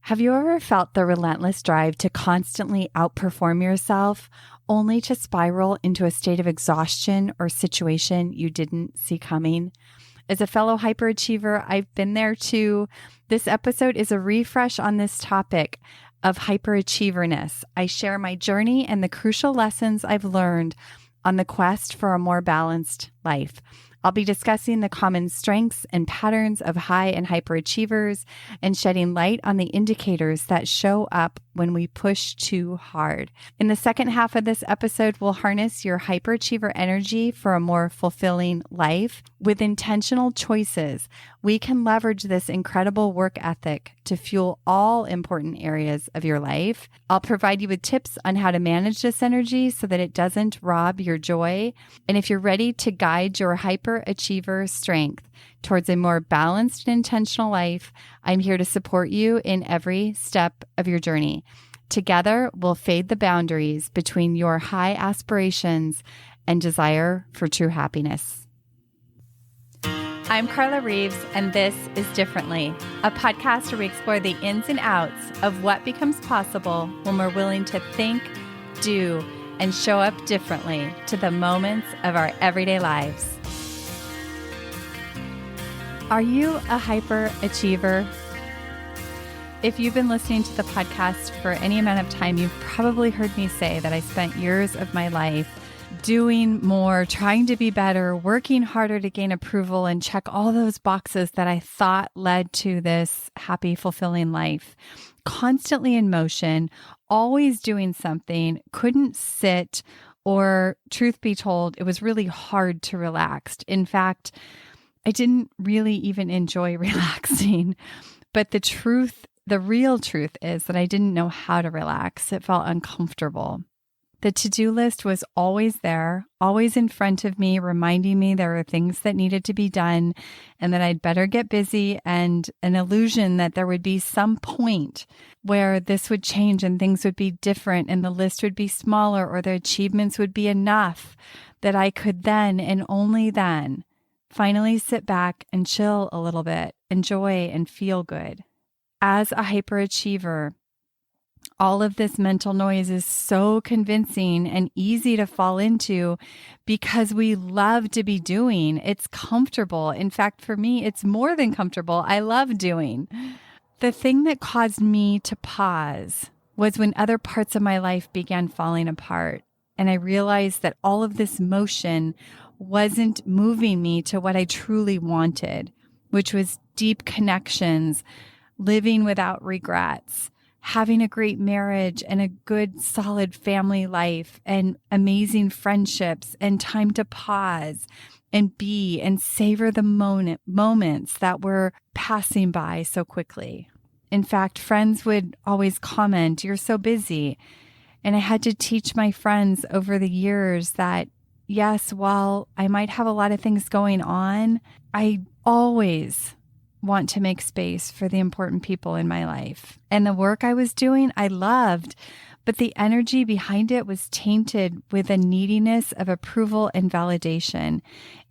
Have you ever felt the relentless drive to constantly outperform yourself, only to spiral into a state of exhaustion or situation you didn't see coming? As a fellow hyperachiever, I've been there too. This episode is a refresh on this topic of hyperachieverness. I share my journey and the crucial lessons I've learned on the quest for a more balanced life. I'll be discussing the common strengths and patterns of high and hyperachievers and shedding light on the indicators that show up when we push too hard. In the second half of this episode, we'll harness your hyperachiever energy for a more fulfilling life. With intentional choices, we can leverage this incredible work ethic to fuel all important areas of your life. I'll provide you with tips on how to manage this energy so that it doesn't rob your joy. And if you're ready to guide your hyperachiever strength towards a more balanced and intentional life, I'm here to support you in every step of your journey. Together, we'll fade the boundaries between your high aspirations and desire for true happiness. I'm Carla Reeves, and this is Differently, a podcast where we explore the ins and outs of what becomes possible when we're willing to think, do, and show up differently to the moments of our everyday lives. Are you a hyperachiever? If you've been listening to the podcast for any amount of time, you've probably heard me say that I spent years of my life doing more, trying to be better, working harder to gain approval and check all those boxes that I thought led to this happy, fulfilling life. Constantly in motion, always doing something, couldn't sit, or truth be told, it was really hard to relax. In fact, I didn't really even enjoy relaxing. But the real truth is that I didn't know how to relax. It felt uncomfortable. The to-do list was always there, always in front of me, reminding me there were things that needed to be done and that I'd better get busy, and an illusion that there would be some point where this would change and things would be different and the list would be smaller or the achievements would be enough that I could then and only then finally sit back and chill a little bit, enjoy and feel good. As a hyperachiever, all of this mental noise is so convincing and easy to fall into because we love to be doing. It's comfortable. In fact, for me, it's more than comfortable. I love doing. The thing that caused me to pause was when other parts of my life began falling apart. And I realized that all of this motion wasn't moving me to what I truly wanted, which was deep connections, living without regrets, having a great marriage and a good, solid family life and amazing friendships and time to pause and be and savor the moments that were passing by so quickly. In fact, friends would always comment, "You're so busy." And I had to teach my friends over the years that, yes, while I might have a lot of things going on, I always want to make space for the important people in my life. And the work I was doing, I loved, but the energy behind it was tainted with a neediness of approval and validation.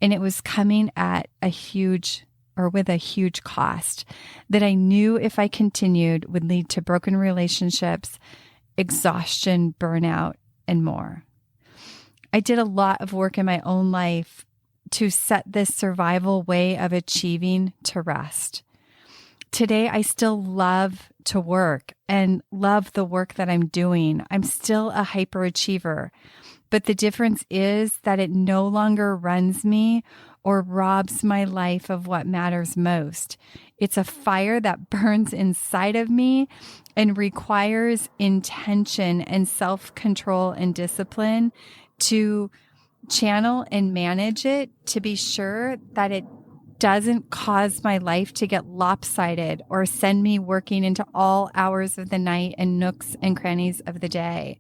And it was coming at with a huge cost that I knew if I continued would lead to broken relationships, exhaustion, burnout, and more. I did a lot of work in my own life to set this survival way of achieving to rest. Today, I still love to work and love the work that I'm doing. I'm still a hyperachiever, but the difference is that it no longer runs me or robs my life of what matters most. It's a fire that burns inside of me and requires intention and self-control and discipline to channel and manage it, to be sure that it doesn't cause my life to get lopsided or send me working into all hours of the night and nooks and crannies of the day.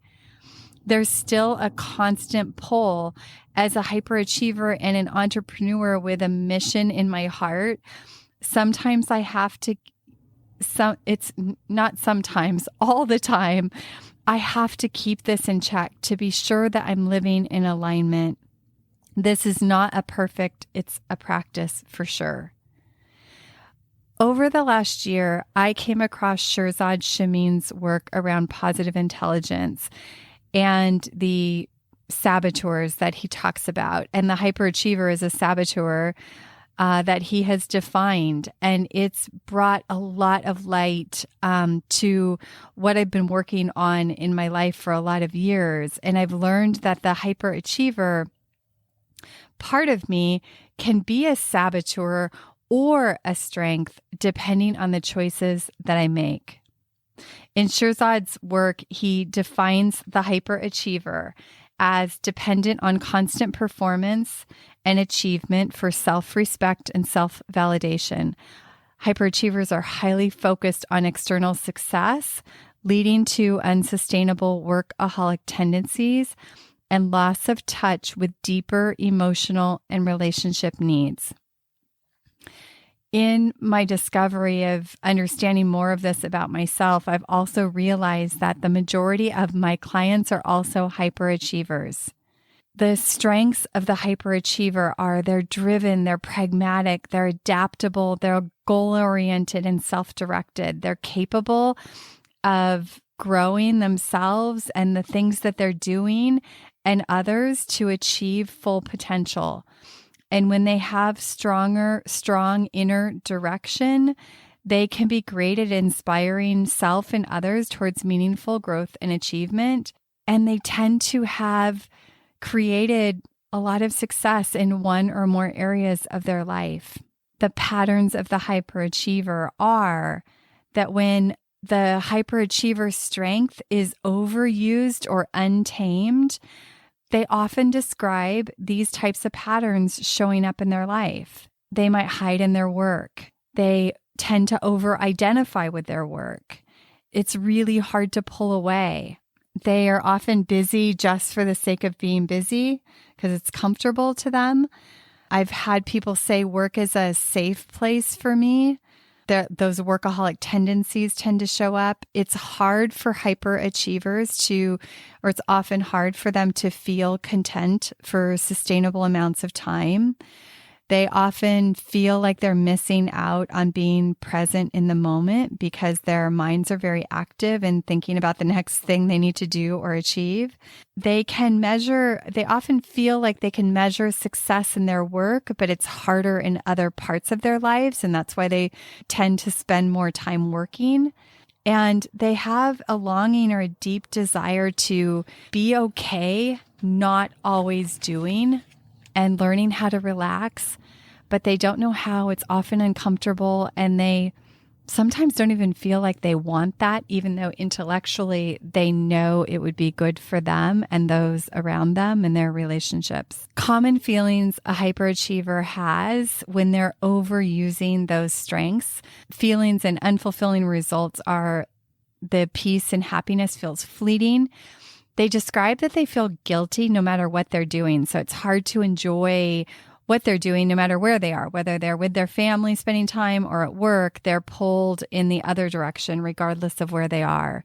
There's still a constant pull as a hyperachiever and an entrepreneur with a mission in my heart. Sometimes I have to, it's not sometimes, all the time, I have to keep this in check to be sure that I'm living in alignment. This is not a perfect, it's a practice for sure. Over the last year, I came across Shirzad Shamin's work around positive intelligence and the saboteurs that he talks about. And the hyperachiever is a saboteur that he has defined. And it's brought a lot of light to what I've been working on in my life for a lot of years. And I've learned that the hyperachiever part of me can be a saboteur or a strength, depending on the choices that I make. In Shirzad's work, he defines the hyperachiever as dependent on constant performance and achievement for self-respect and self-validation. Hyperachievers are highly focused on external success, leading to unsustainable workaholic tendencies and loss of touch with deeper emotional and relationship needs. In my discovery of understanding more of this about myself, I've also realized that the majority of my clients are also hyperachievers. The strengths of the hyperachiever are they're driven, they're pragmatic, they're adaptable, they're goal-oriented and self-directed. They're capable of growing themselves and the things that they're doing and others to achieve full potential. And when they have strong inner direction, they can be great at inspiring self and others towards meaningful growth and achievement. And they tend to have created a lot of success in one or more areas of their life. The patterns of the hyperachiever are that when the hyperachiever's strength is overused or untamed, they often describe these types of patterns showing up in their life. They might hide in their work. They tend to over-identify with their work. It's really hard to pull away. They are often busy just for the sake of being busy because it's comfortable to them. I've had people say work is a safe place for me. Those workaholic tendencies tend to show up. It's hard for hyperachievers or it's often hard for them to feel content for sustainable amounts of time. They often feel like they're missing out on being present in the moment because their minds are very active and thinking about the next thing they need to do or achieve. They often feel like they can measure success in their work, but it's harder in other parts of their lives. And that's why they tend to spend more time working. And they have a longing or a deep desire to be okay, not always doing, and learning how to relax, but they don't know how. It's often uncomfortable, and they sometimes don't even feel like they want that, even though intellectually they know it would be good for them and those around them and their relationships. Common feelings a hyperachiever has when they're overusing those strengths, feelings and unfulfilling results are the peace and happiness feels fleeting. They describe that they feel guilty no matter what they're doing. So it's hard to enjoy what they're doing no matter where they are, whether they're with their family spending time or at work, they're pulled in the other direction regardless of where they are.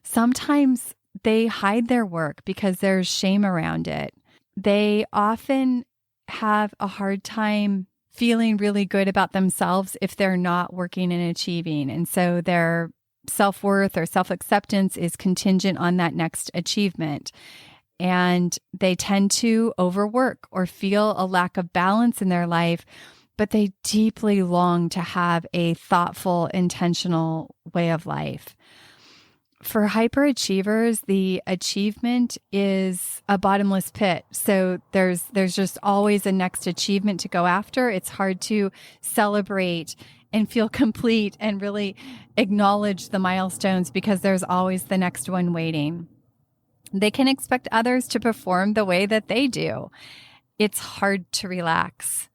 Sometimes they hide their work because there's shame around it. They often have a hard time feeling really good about themselves if they're not working and achieving. And so their self-worth or self-acceptance is contingent on that next achievement. And they tend to overwork or feel a lack of balance in their life, but they deeply long to have a thoughtful, intentional way of life. For hyperachievers, the achievement is a bottomless pit. So there's just always a next achievement to go after. It's hard to celebrate and feel complete and really acknowledge the milestones because there's always the next one waiting. They can expect others to perform the way that they do. It's hard to relax.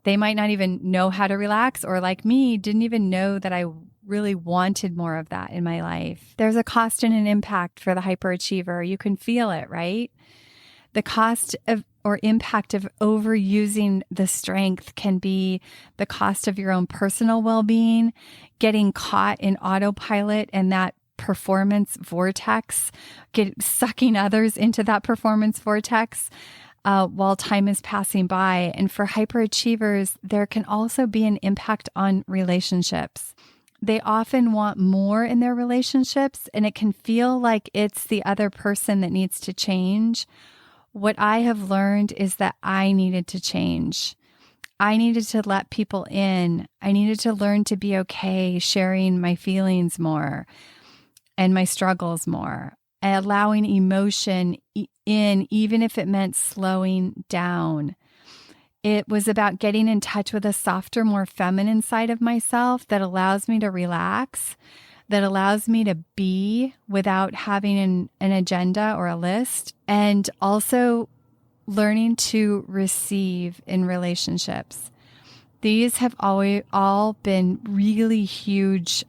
They might not even know how to relax, or like me, didn't even know that I really wanted more of that in my life. There's a cost and an impact for the hyperachiever. You can feel it, right? The cost of or impact of overusing the strength can be the cost of your own personal well-being, getting caught in autopilot and that performance vortex, sucking others into that performance vortex. while time is passing by. And for hyperachievers, there can also be an impact on relationships. They often want more in their relationships, and it can feel like it's the other person that needs to change. What I have learned is that I needed to change. I needed to let people in. I needed to learn to be okay sharing my feelings more and my struggles more, and allowing emotion in, even if it meant slowing down. It was about getting in touch with a softer, more feminine side of myself that allows me to relax, that allows me to be without having an agenda or a list, and also learning to receive in relationships. These have all been really huge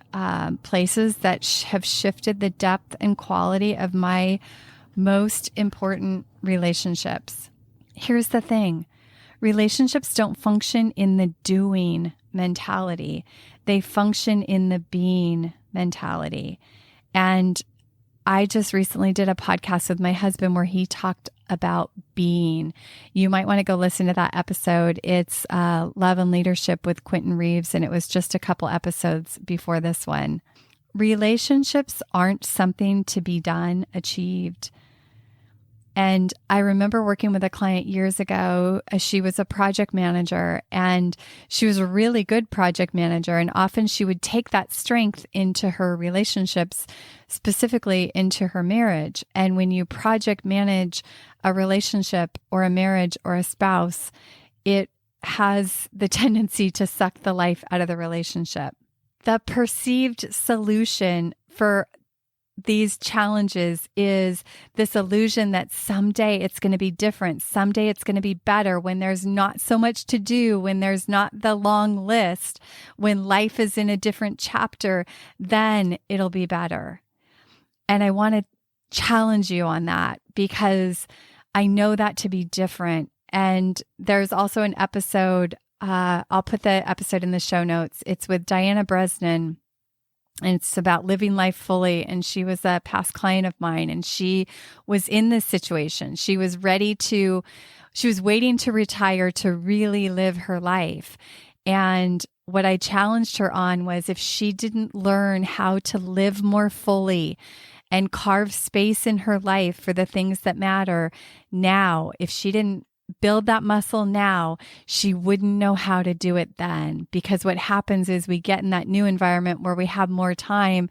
places that have shifted the depth and quality of my most important relationships. Here's the thing. Relationships don't function in the doing mentality. They function in the being mentality. And I just recently did a podcast with my husband where he talked about being. You might want to go listen to that episode. It's Love and Leadership with Quentin Reeves, and it was just a couple episodes before this one. Relationships aren't something to be done, achieved. And I remember working with a client years ago. She was a project manager, and she was a really good project manager. And often she would take that strength into her relationships, specifically into her marriage. And when you project manage a relationship or a marriage or a spouse, it has the tendency to suck the life out of the relationship. The perceived solution for these challenges is this illusion that someday it's going to be different. Someday it's going to be better when there's not so much to do, when there's not the long list, when life is in a different chapter, then it'll be better. And I want to challenge you on that because I know that to be different. And there's also an episode, I'll put the episode in the show notes. It's with Diana Bresnan. And it's about living life fully. And she was a past client of mine, and she was in this situation. She was waiting to retire to really live her life. And what I challenged her on was if she didn't learn how to live more fully and carve space in her life for the things that matter now, if she didn't build that muscle now, she wouldn't know how to do it then. Because what happens is we get in that new environment where we have more time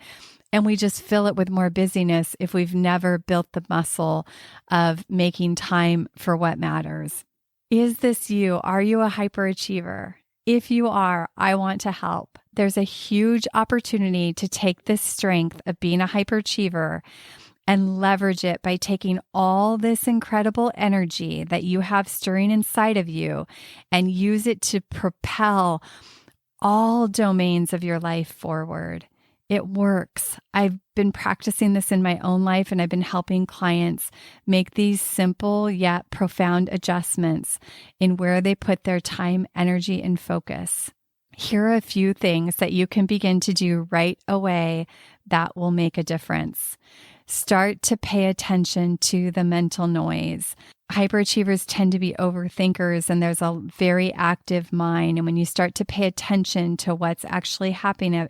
and we just fill it with more busyness if we've never built the muscle of making time for what matters. Is this you? Are you a hyperachiever? If you are, I want to help. There's a huge opportunity to take this strength of being a hyperachiever and leverage it by taking all this incredible energy that you have stirring inside of you and use it to propel all domains of your life forward. It works. I've been practicing this in my own life, and I've been helping clients make these simple yet profound adjustments in where they put their time, energy, and focus. Here are a few things that you can begin to do right away that will make a difference. Start to pay attention to the mental noise. Hyperachievers tend to be overthinkers, and there's a very active mind. And when you start to pay attention to what's actually happening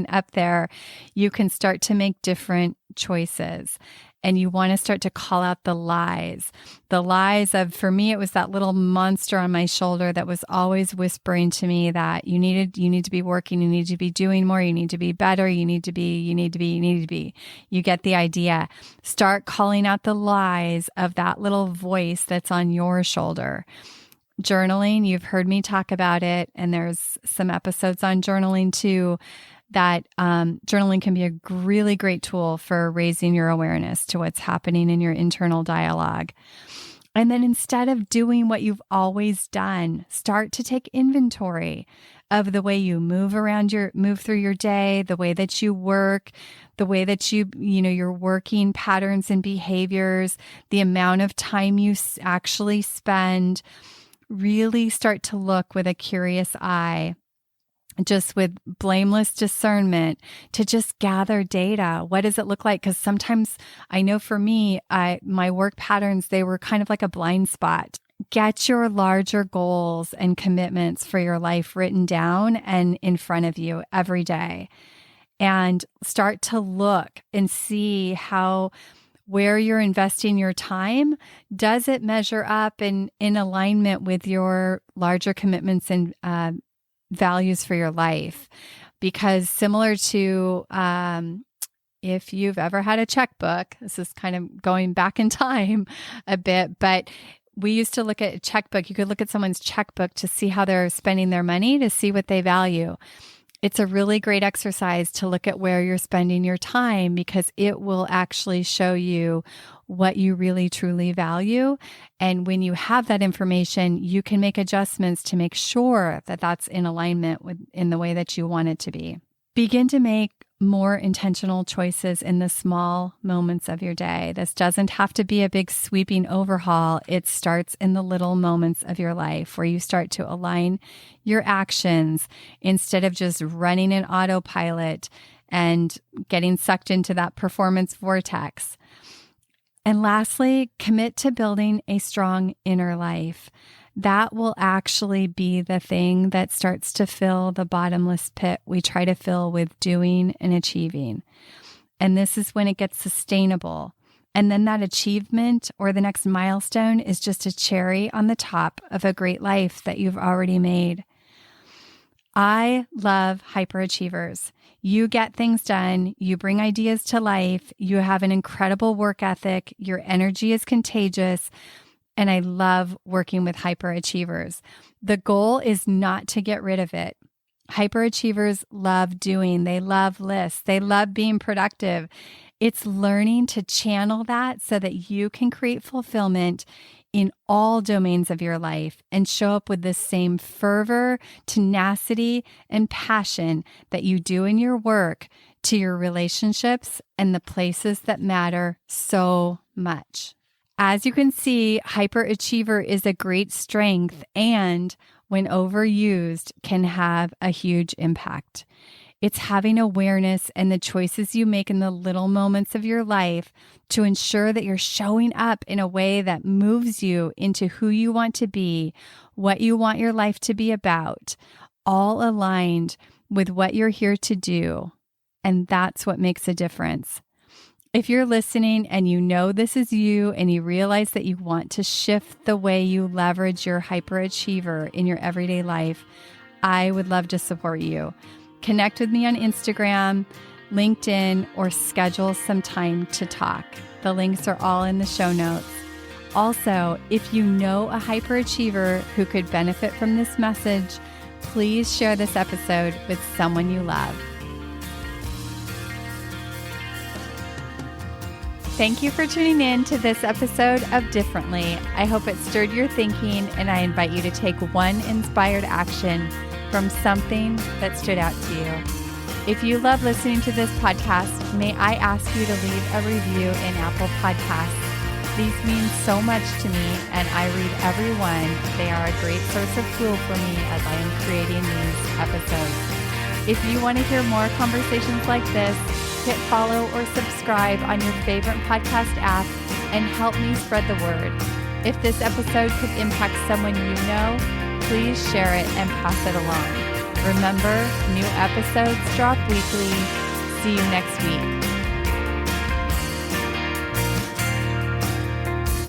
up there, you can start to make different choices. And you want to start to call out the lies. The lies of, for me, it was that little monster on my shoulder that was always whispering to me that you need to be working, you need to be doing more, you need to be better, you need to be. You get the idea. Start calling out the lies of that little voice that's on your shoulder. Journaling, you've heard me talk about it, and there's some episodes on journaling too, that journaling can be a really great tool for raising your awareness to what's happening in your internal dialogue. And then instead of doing what you've always done, start to take inventory of the way you move through your day, the way that you work, the way that your working patterns and behaviors, the amount of time you actually spend. Really start to look with a curious eye just with blameless discernment to just gather data. What does it look like? Because sometimes I know for me, my work patterns, they were kind of like a blind spot. Get your larger goals and commitments for your life written down and in front of you every day, and start to look and see how where you're investing your time, does it measure up in alignment with your larger commitments and values for your life? Because similar to if you've ever had a checkbook, this is kind of going back in time a bit, but we used to look at a checkbook. You could look at someone's checkbook to see how they're spending their money, to see what they value. It's a really great exercise to look at where you're spending your time, because it will actually show you what you really truly value. And when you have that information, you can make adjustments to make sure that that's in alignment with in the way that you want it to be. Begin to make more intentional choices in the small moments of your day. This doesn't have to be a big sweeping overhaul. It starts in the little moments of your life where you start to align your actions instead of just running an autopilot and getting sucked into that performance vortex. And lastly, commit to building a strong inner life. That will actually be the thing that starts to fill the bottomless pit we try to fill with doing and achieving. And this is when it gets sustainable. And then that achievement or the next milestone is just a cherry on the top of a great life that you've already made. I love hyperachievers. You get things done. You bring ideas to life. You have an incredible work ethic. Your energy is contagious. And I love working with hyperachievers. The goal is not to get rid of it. Hyperachievers love doing. They love lists. They love being productive. It's learning to channel that so that you can create fulfillment in all domains of your life and show up with the same fervor, tenacity, and passion that you do in your work to your relationships and the places that matter so much. As you can see, hyperachiever is a great strength and, when overused, can have a huge impact. It's having awareness and the choices you make in the little moments of your life to ensure that you're showing up in a way that moves you into who you want to be, what you want your life to be about, all aligned with what you're here to do. And that's what makes a difference. If you're listening and you know this is you and you realize that you want to shift the way you leverage your hyperachiever in your everyday life, I would love to support you. Connect with me on Instagram, LinkedIn, or schedule some time to talk. The links are all in the show notes. Also, if you know a hyperachiever who could benefit from this message, please share this episode with someone you love. Thank you for tuning in to this episode of Differently. I hope it stirred your thinking, and I invite you to take one inspired action from something that stood out to you. If you love listening to this podcast, may I ask you to leave a review in Apple Podcasts. These mean so much to me, and I read every one. They are a great source of fuel for me as I am creating these episodes. If you want to hear more conversations like this, hit follow or subscribe on your favorite podcast app and help me spread the word. If this episode could impact someone you know, please share it and pass it along. Remember, new episodes drop weekly. See you next week.